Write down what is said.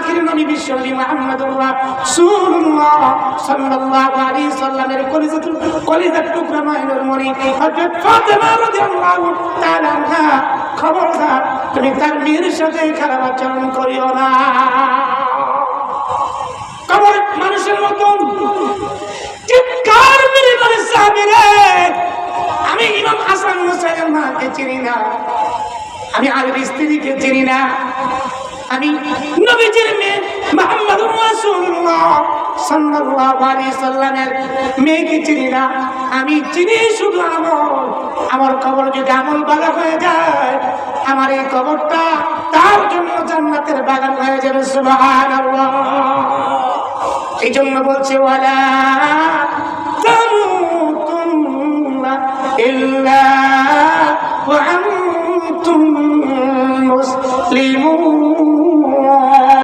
আখির নবী বিশ্বনবী মুহাম্মদুর রাসূলুল্লাহ সাল্লাল্লাহু আলাইহি সাল্লামের কলিজার টুকরা মায়ের মনি হযরত ফাতেমা রাদিয়াল্লাহু তাআলা আনহা, খবরদার তুমি তার মেয়ের সাথে খারাপ আচরণ করিও না। কবর মানুষের মতন চিৎকার মেরে বলে, সাহাবীরা আমি ইমাম হাসান হুসাইনের মাকে চিনি না, আমি আলীর স্ত্রীকে চিনি না, আমি নবীজির মেয়ে মুহাম্মদুর রাসূলুল্লাহ সাল্লাল্লাহু আলাইহি সাল্লামের মেয়েকে চিনি না, আমি চিনি শুধু আমল। আমার কবর যদি আমল ভালো হয়ে যায়, আমার এই কবরটা তার জন্য জান্নাতের বাগান হয়ে যাবে। সুবহানাল্লাহ। এই জন্য বলছে ওয়ালা তামুতুন্না ইল্লা